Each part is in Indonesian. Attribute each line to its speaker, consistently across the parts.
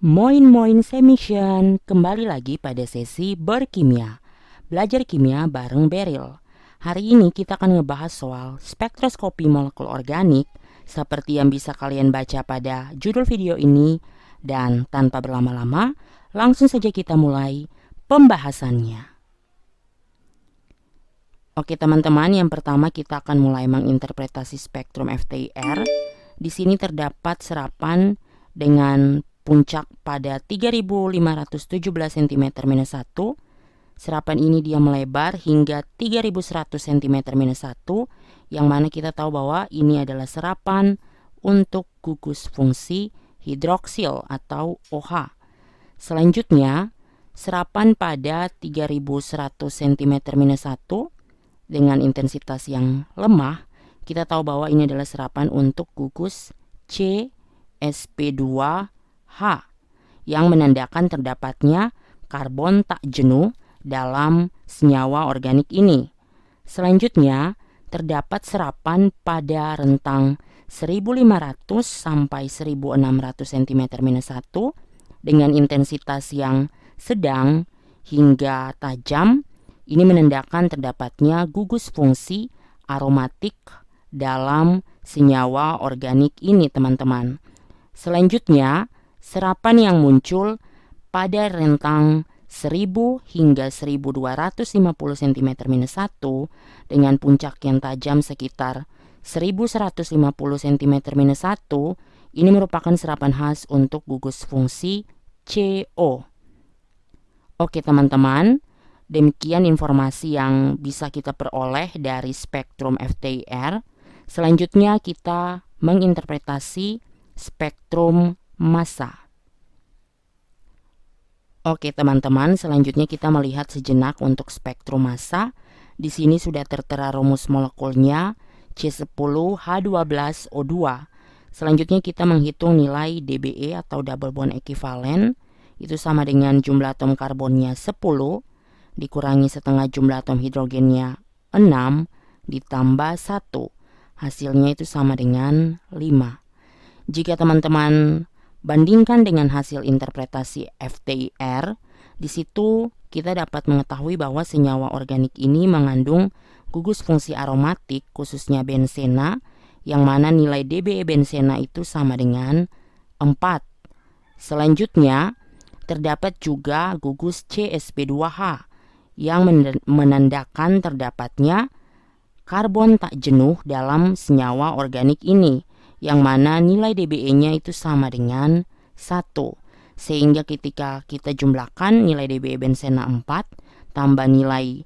Speaker 1: Moin Semission, kembali lagi pada sesi berkimia. Belajar kimia bareng Beryl. Hari ini kita akan ngebahas soal spektroskopi molekul organik seperti yang bisa kalian baca pada judul video ini. Dan tanpa berlama-lama, langsung saja kita mulai pembahasannya. Oke teman-teman, yang pertama kita akan mulai menginterpretasi spektrum FTIR. Di sini terdapat serapan dengan puncak pada 3517 cm-1. Serapan ini dia melebar hingga 3100 cm-1, yang mana kita tahu bahwa ini adalah serapan untuk gugus fungsi hidroksil atau OH. Selanjutnya, serapan pada 3100 cm-1 dengan intensitas yang lemah, kita tahu bahwa ini adalah serapan untuk gugus CsP2H yang menandakan terdapatnya karbon tak jenuh dalam senyawa organik ini. Selanjutnya, terdapat serapan pada rentang 1500 sampai 1600 cm-1 dengan intensitas yang sedang hingga tajam. Ini menandakan terdapatnya gugus fungsi aromatik dalam senyawa organik ini, teman-teman. Selanjutnya, serapan yang muncul pada rentang 1000 hingga 1250 cm-1 dengan puncak yang tajam sekitar 1150 cm-1, ini merupakan serapan khas untuk gugus fungsi CO. Oke teman-teman, demikian informasi yang bisa kita peroleh dari spektrum FTIR. Selanjutnya kita menginterpretasi spektrum massa. Oke teman-teman, selanjutnya kita melihat sejenak untuk spektrum massa. Di sini sudah tertera rumus molekulnya C10H12O2. Selanjutnya kita menghitung nilai DBE atau double bond equivalent. Itu sama dengan jumlah atom karbonnya 10 dikurangi setengah jumlah atom hidrogennya 6 ditambah 1. Hasilnya itu sama dengan 5. Jika teman-teman bandingkan dengan hasil interpretasi FTIR, di situ kita dapat mengetahui bahwa senyawa organik ini mengandung gugus fungsi aromatik khususnya bensena, yang mana nilai DBE bensena itu sama dengan 4. Selanjutnya, terdapat juga gugus CsP2H yang menandakan terdapatnya karbon tak jenuh dalam senyawa organik ini, yang mana nilai DBE-nya itu sama dengan 1. Sehingga ketika kita jumlahkan nilai DBE bensena 4 tambah nilai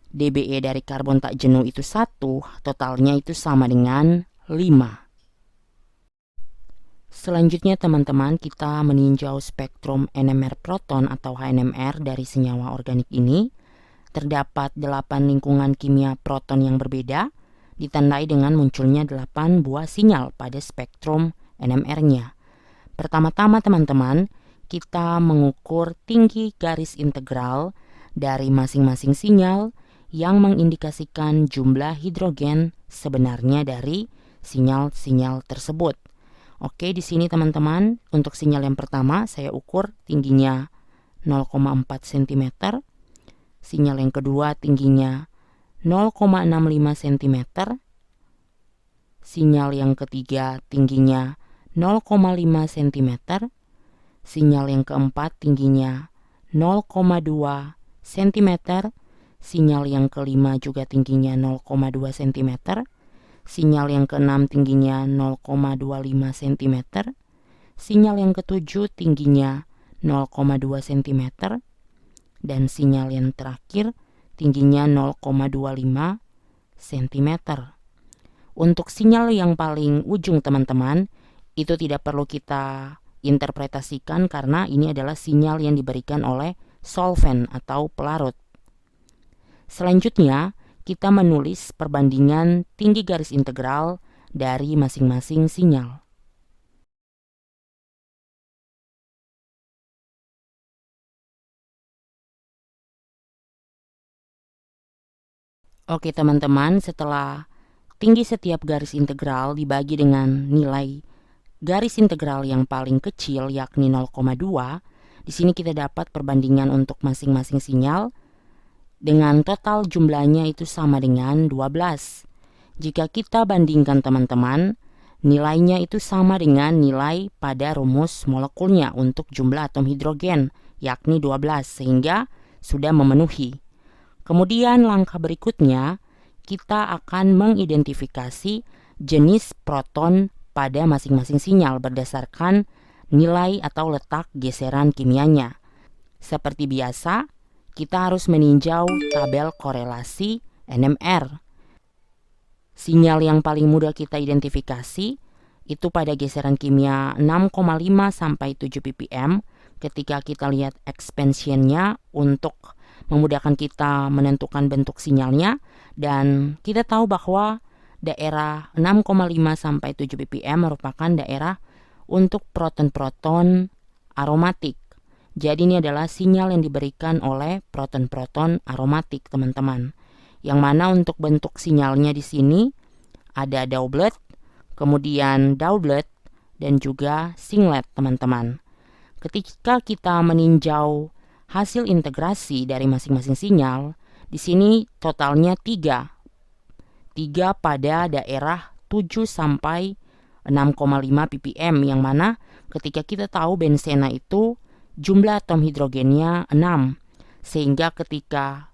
Speaker 1: DBE dari karbon tak jenuh itu 1, totalnya itu sama dengan 5. Selanjutnya teman-teman, kita meninjau spektrum NMR proton atau HNMR dari senyawa organik ini. Terdapat 8 lingkungan kimia proton yang berbeda, ditandai dengan munculnya 8 buah sinyal pada spektrum NMR-nya. Pertama-tama teman-teman, kita mengukur tinggi garis integral dari masing-masing sinyal yang mengindikasikan jumlah hidrogen sebenarnya dari sinyal-sinyal tersebut. Oke, di sini teman-teman, untuk sinyal yang pertama saya ukur tingginya 0,4 cm. Sinyal yang kedua tingginya 0,65 cm. Sinyal yang ketiga tingginya 0,5 cm. Sinyal yang keempat tingginya 0,2 cm. Sinyal yang kelima juga tingginya 0,2 cm. Sinyal yang keenam tingginya 0,25 cm. Sinyal yang ketujuh tingginya 0,2 cm. Dan sinyal yang terakhir tingginya 0,25 cm. Untuk sinyal yang paling ujung teman-teman, itu tidak perlu kita interpretasikan karena ini adalah sinyal yang diberikan oleh solvent atau pelarut. Selanjutnya, kita menulis perbandingan tinggi garis integral dari masing-masing sinyal. Oke teman-teman, setelah tinggi setiap garis integral dibagi dengan nilai garis integral yang paling kecil yakni 0,2, di sini kita dapat perbandingan untuk masing-masing sinyal dengan total jumlahnya itu sama dengan 12. Jika kita bandingkan teman-teman, nilainya itu sama dengan nilai pada rumus molekulnya untuk jumlah atom hidrogen, yakni 12, sehingga sudah memenuhi. Kemudian langkah berikutnya, kita akan mengidentifikasi jenis proton pada masing-masing sinyal berdasarkan nilai atau letak geseran kimianya. Seperti biasa, kita harus meninjau tabel korelasi NMR. Sinyal yang paling mudah kita identifikasi itu pada geseran kimia 6,5 sampai 7 ppm ketika kita lihat expansionnya untuk memudahkan kita menentukan bentuk sinyalnya, dan kita tahu bahwa daerah 6,5 sampai 7 ppm merupakan daerah untuk proton-proton aromatik. Jadi ini adalah sinyal yang diberikan oleh proton-proton aromatik, teman-teman. Yang mana untuk bentuk sinyalnya di sini ada doublet, kemudian doublet, dan juga singlet, teman-teman. Ketika kita meninjau hasil integrasi dari masing-masing sinyal, di sini totalnya 3 pada daerah 7 sampai 6,5 ppm, yang mana ketika kita tahu bensena itu jumlah atom hidrogennya 6, sehingga ketika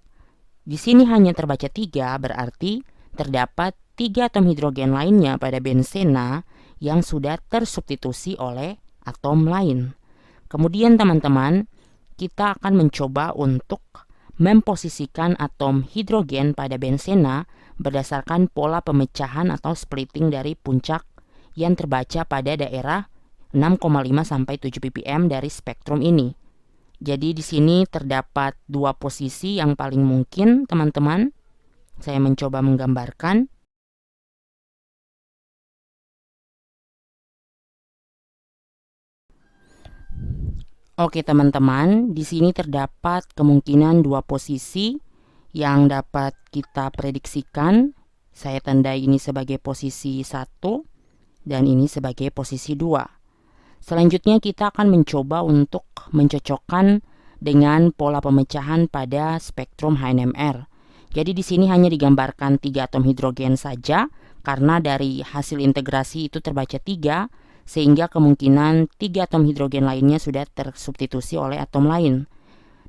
Speaker 1: di sini hanya terbaca 3, berarti terdapat 3 atom hidrogen lainnya pada bensena yang sudah tersubstitusi oleh atom lain. Kemudian teman-teman, kita akan mencoba untuk memposisikan atom hidrogen pada bensena berdasarkan pola pemecahan atau splitting dari puncak yang terbaca pada daerah 6,5 sampai 7 ppm dari spektrum ini. Jadi di sini terdapat 2 posisi yang paling mungkin, teman-teman. Saya mencoba menggambarkan. Oke, teman-teman, di sini terdapat kemungkinan 2 posisi yang dapat kita prediksikan. Saya tandai ini sebagai posisi 1 dan ini sebagai posisi 2. Selanjutnya kita akan mencoba untuk mencocokkan dengan pola pemecahan pada spektrum HNMR. Jadi di sini hanya digambarkan 3 atom hidrogen saja, karena dari hasil integrasi itu terbaca 3, sehingga kemungkinan 3 atom hidrogen lainnya sudah tersubstitusi oleh atom lain.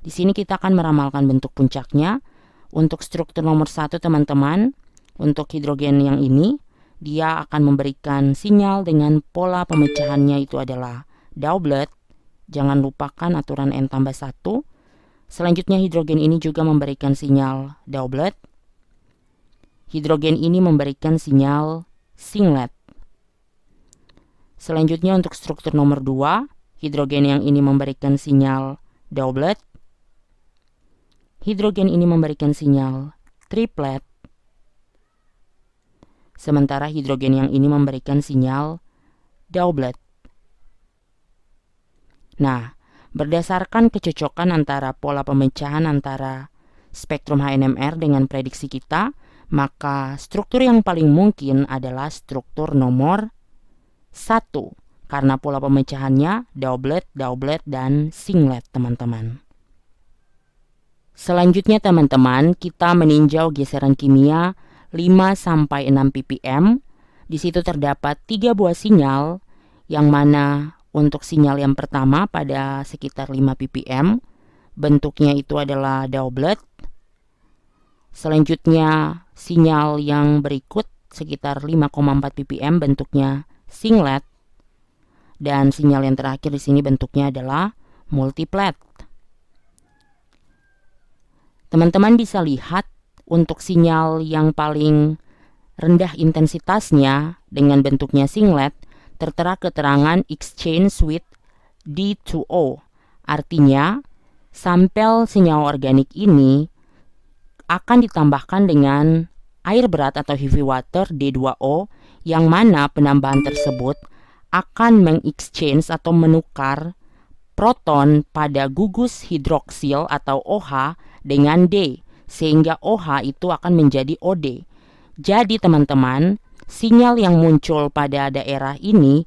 Speaker 1: Di sini kita akan meramalkan bentuk puncaknya. Untuk struktur nomor 1, teman-teman, untuk hidrogen yang ini, dia akan memberikan sinyal dengan pola pemecahannya itu adalah doublet. Jangan lupakan aturan n+1. Selanjutnya hidrogen ini juga memberikan sinyal doublet. Hidrogen ini memberikan sinyal singlet. Selanjutnya untuk struktur nomor 2, hidrogen yang ini memberikan sinyal doublet. Hidrogen ini memberikan sinyal triplet. Sementara hidrogen yang ini memberikan sinyal doublet. Nah, berdasarkan kecocokan antara pola pemecahan antara spektrum HNMR dengan prediksi kita, maka struktur yang paling mungkin adalah struktur nomor 1, karena pola pemecahannya doublet, doublet, dan singlet, teman-teman. Selanjutnya, teman-teman, kita meninjau geseran kimia 5 sampai 6 ppm. Di situ terdapat 3 buah sinyal, yang mana untuk sinyal yang pertama pada sekitar 5 ppm, bentuknya itu adalah doublet. Selanjutnya sinyal yang berikut sekitar 5,4 ppm, bentuknya singlet. Dan sinyal yang terakhir di sini bentuknya adalah multiplet. Teman-teman bisa lihat untuk sinyal yang paling rendah intensitasnya dengan bentuknya singlet, tertera keterangan exchange with D2O. Artinya, sampel senyawa organik ini akan ditambahkan dengan air berat atau heavy water D2O, yang mana penambahan tersebut akan mengexchange atau menukar proton pada gugus hidroksil atau OH dengan D, sehingga OH itu akan menjadi OD. Jadi teman-teman, sinyal yang muncul pada daerah ini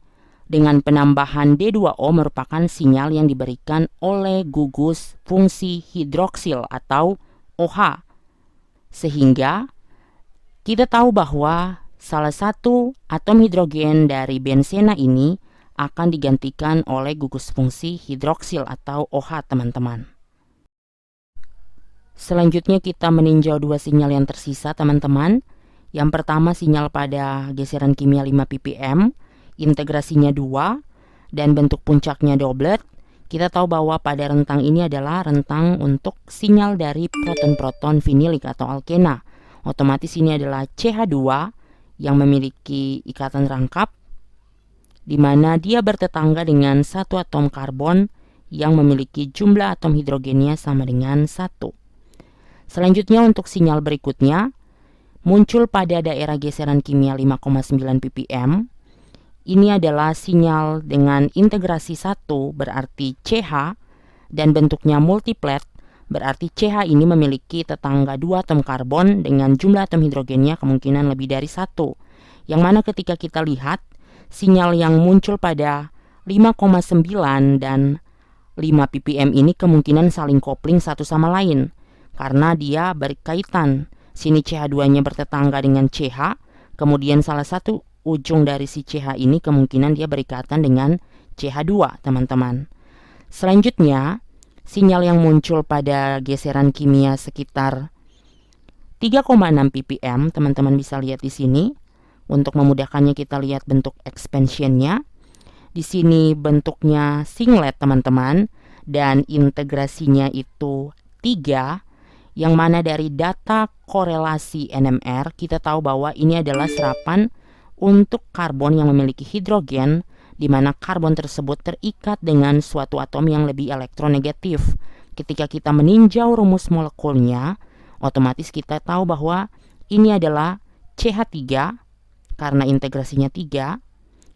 Speaker 1: dengan penambahan D2O merupakan sinyal yang diberikan oleh gugus fungsi hidroksil atau OH. Sehingga kita tahu bahwa salah satu atom hidrogen dari bensena ini akan digantikan oleh gugus fungsi hidroksil atau OH, teman-teman. Selanjutnya kita meninjau dua sinyal yang tersisa, teman-teman. Yang pertama sinyal pada geseran kimia 5 ppm, integrasinya 2, dan bentuk puncaknya doublet. Kita tahu bahwa pada rentang ini adalah rentang untuk sinyal dari proton-proton vinilik atau alkena. Otomatis ini adalah CH2 yang memiliki ikatan rangkap, di mana dia bertetangga dengan satu atom karbon yang memiliki jumlah atom hidrogennya sama dengan 1. Selanjutnya untuk sinyal berikutnya, muncul pada daerah geseran kimia 5,9 ppm. Ini adalah sinyal dengan integrasi 1 berarti CH dan bentuknya multiplet, berarti CH ini memiliki tetangga 2 atom karbon dengan jumlah atom hidrogennya kemungkinan lebih dari 1. Yang mana ketika kita lihat sinyal yang muncul pada 5,9 dan 5 ppm ini kemungkinan saling kopling satu sama lain karena dia berkaitan. Sini CH2-nya bertetangga dengan CH, kemudian salah satu ujung dari si CH ini kemungkinan dia berikatan dengan CH2, teman-teman. Selanjutnya, sinyal yang muncul pada geseran kimia sekitar 3,6 ppm, teman-teman bisa lihat di sini. Untuk memudahkannya kita lihat bentuk expansionnya. Di sini bentuknya singlet, teman-teman, dan integrasinya itu 3. Yang mana dari data korelasi NMR kita tahu bahwa ini adalah serapan untuk karbon yang memiliki hidrogen, di mana karbon tersebut terikat dengan suatu atom yang lebih elektronegatif. Ketika kita meninjau rumus molekulnya, otomatis kita tahu bahwa ini adalah CH3 karena integrasinya 3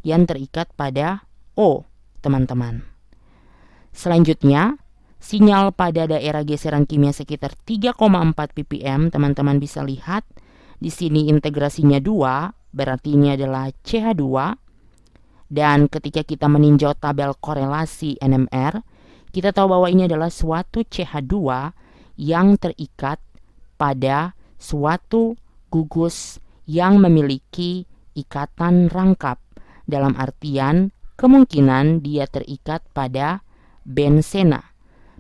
Speaker 1: yang terikat pada O, teman-teman. Selanjutnya, sinyal pada daerah geseran kimia sekitar 3,4 ppm, teman-teman bisa lihat di sini integrasinya 2, berarti ini adalah CH2. Dan ketika kita meninjau tabel korelasi NMR, kita tahu bahwa ini adalah suatu CH2 yang terikat pada suatu gugus yang memiliki ikatan rangkap. Dalam artian kemungkinan dia terikat pada bensena.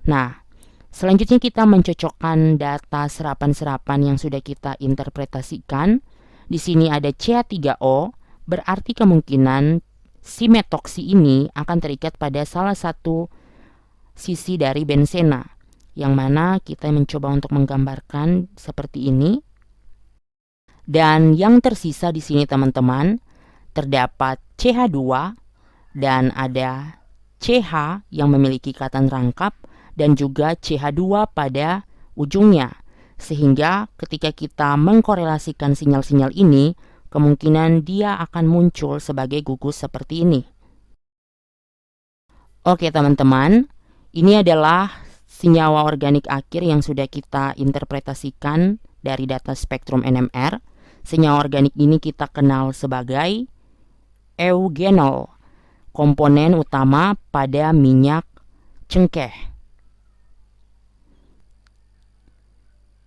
Speaker 1: Nah, selanjutnya kita mencocokkan data serapan-serapan yang sudah kita interpretasikan. Di sini ada CH3O, berarti kemungkinan si metoksi ini akan terikat pada salah satu sisi dari bensena, yang mana kita mencoba untuk menggambarkan seperti ini. Dan yang tersisa di sini, teman-teman, terdapat CH2 dan ada CH yang memiliki ikatan rangkap dan juga CH2 pada ujungnya. Sehingga ketika kita mengkorelasikan sinyal-sinyal ini, kemungkinan dia akan muncul sebagai gugus seperti ini. Oke, teman-teman, ini adalah senyawa organik akhir yang sudah kita interpretasikan dari data spektrum NMR. Senyawa organik ini kita kenal sebagai eugenol, komponen utama pada minyak cengkeh.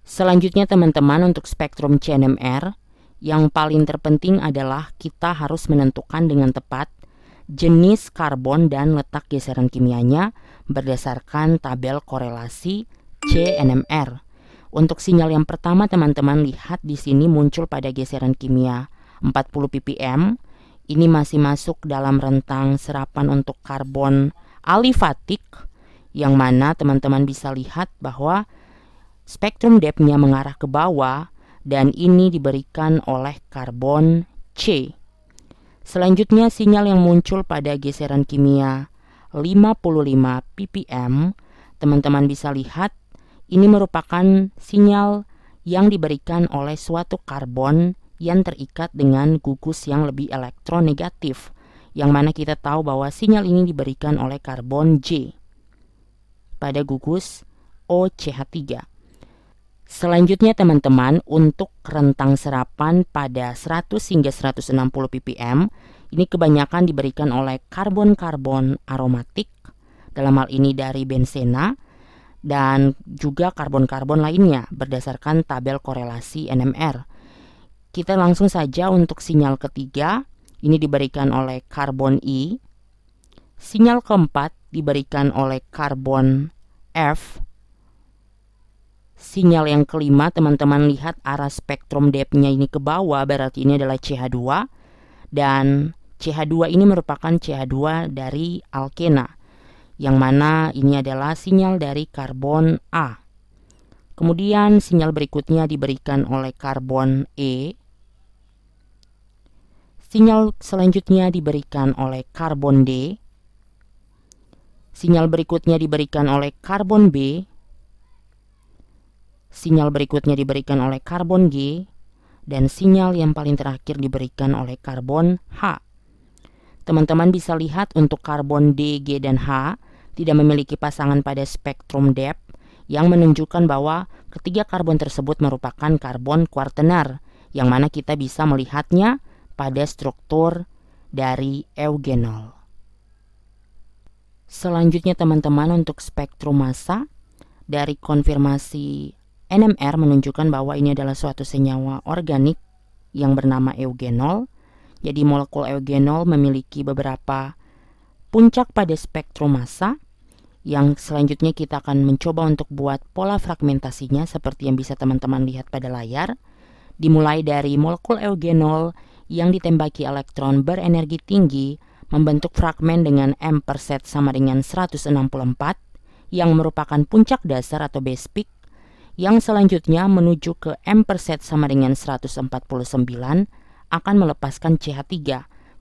Speaker 1: Selanjutnya, teman-teman, untuk spektrum CNMR, yang paling terpenting adalah kita harus menentukan dengan tepat jenis karbon dan letak geseran kimianya berdasarkan tabel korelasi CNMR. Untuk sinyal yang pertama, teman-teman lihat di sini muncul pada geseran kimia 40 ppm. Ini masih masuk dalam rentang serapan untuk karbon alifatik, yang mana teman-teman bisa lihat bahwa spektrum depth-nya mengarah ke bawah dan ini diberikan oleh karbon C. Selanjutnya sinyal yang muncul pada geseran kimia 55 ppm, teman-teman bisa lihat ini merupakan sinyal yang diberikan oleh suatu karbon yang terikat dengan gugus yang lebih elektronegatif, yang mana kita tahu bahwa sinyal ini diberikan oleh karbon J pada gugus OCH3. Selanjutnya teman-teman, untuk rentang serapan pada 100 hingga 160 ppm, ini kebanyakan diberikan oleh karbon-karbon aromatik, dalam hal ini dari bensena, dan juga karbon-karbon lainnya berdasarkan tabel korelasi NMR. Kita langsung saja untuk sinyal ketiga, ini diberikan oleh karbon I. Sinyal keempat diberikan oleh karbon F. Sinyal yang kelima, teman-teman lihat arah spektrum depth-nya ini ke bawah, berarti ini adalah CH2. Dan CH2 ini merupakan CH2 dari alkena, yang mana ini adalah sinyal dari karbon A. Kemudian sinyal berikutnya diberikan oleh karbon E. Sinyal selanjutnya diberikan oleh karbon D. Sinyal berikutnya diberikan oleh karbon B. Sinyal berikutnya diberikan oleh karbon G, dan sinyal yang paling terakhir diberikan oleh karbon H. Teman-teman bisa lihat untuk karbon D, G, dan H tidak memiliki pasangan pada spektrum depth, yang menunjukkan bahwa ketiga karbon tersebut merupakan karbon kuartenar, yang mana kita bisa melihatnya pada struktur dari eugenol. Selanjutnya teman-teman, untuk spektrum massa dari konfirmasi NMR menunjukkan bahwa ini adalah suatu senyawa organik yang bernama eugenol. Jadi molekul eugenol memiliki beberapa puncak pada spektrum massa, yang selanjutnya kita akan mencoba untuk buat pola fragmentasinya seperti yang bisa teman-teman lihat pada layar. Dimulai dari molekul eugenol yang ditembaki elektron berenergi tinggi membentuk fragmen dengan M per set sama dengan 164, yang merupakan puncak dasar atau base peak, yang selanjutnya menuju ke M per set sama dengan 149 akan melepaskan CH3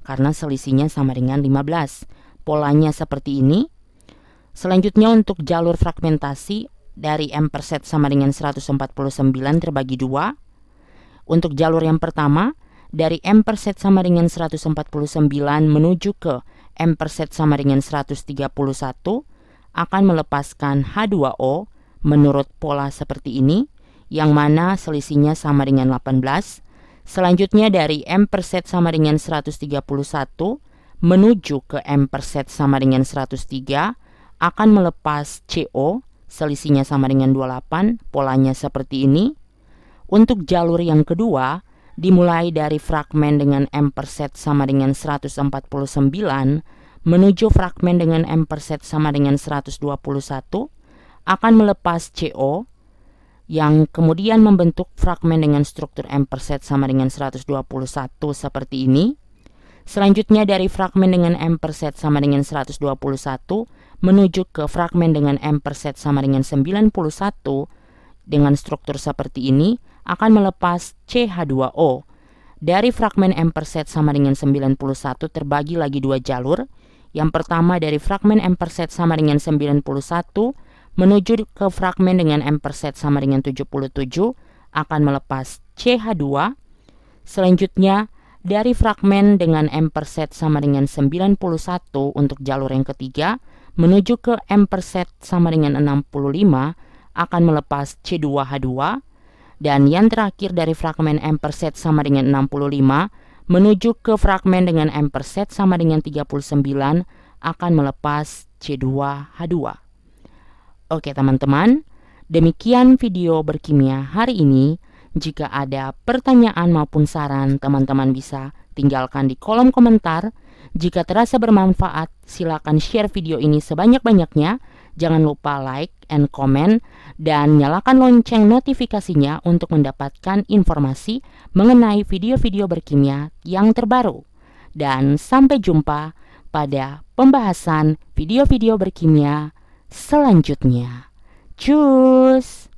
Speaker 1: karena selisihnya sama dengan 15. Polanya seperti ini. Selanjutnya untuk jalur fragmentasi dari M per set sama dengan 149 terbagi dua. Untuk jalur yang pertama, dari M per set sama dengan 149 menuju ke M per set sama dengan 131 akan melepaskan H2O menurut pola seperti ini, yang mana selisihnya sama dengan 18. Selanjutnya dari M per set sama dengan 131 menuju ke M per set sama dengan 103 akan melepas CO, selisihnya sama dengan 28, polanya seperti ini. Untuk jalur yang kedua, dimulai dari fragmen dengan M per set sama dengan 149 menuju fragmen dengan M per set sama dengan 121 akan melepas CO, yang kemudian membentuk fragmen dengan struktur M per set sama dengan 121 seperti ini. Selanjutnya dari fragmen dengan M per set sama dengan 121 menuju ke fragmen dengan M per set sama dengan 91 dengan struktur seperti ini akan melepas CH2O. Dari fragmen M per set sama dengan 91 terbagi lagi dua jalur. Yang pertama dari fragmen M per set sama dengan 91 menuju ke fragmen dengan M per set sama dengan 77 akan melepas CH2. Selanjutnya dari fragmen dengan M per set sama dengan 91 untuk jalur yang ketiga menuju ke M per set sama dengan 65 akan melepas C2H2. Dan yang terakhir dari fragmen M per set sama dengan 65 menuju ke fragmen dengan M per set sama dengan 39 akan melepas C2H2. Oke teman-teman, demikian video berkimia hari ini. Jika ada pertanyaan maupun saran, teman-teman bisa tinggalkan di kolom komentar. Jika terasa bermanfaat, silakan share video ini sebanyak-banyaknya. Jangan lupa like and comment dan nyalakan lonceng notifikasinya untuk mendapatkan informasi mengenai video-video berkimia yang terbaru. Dan sampai jumpa pada pembahasan video-video berkimia selanjutnya. Cus!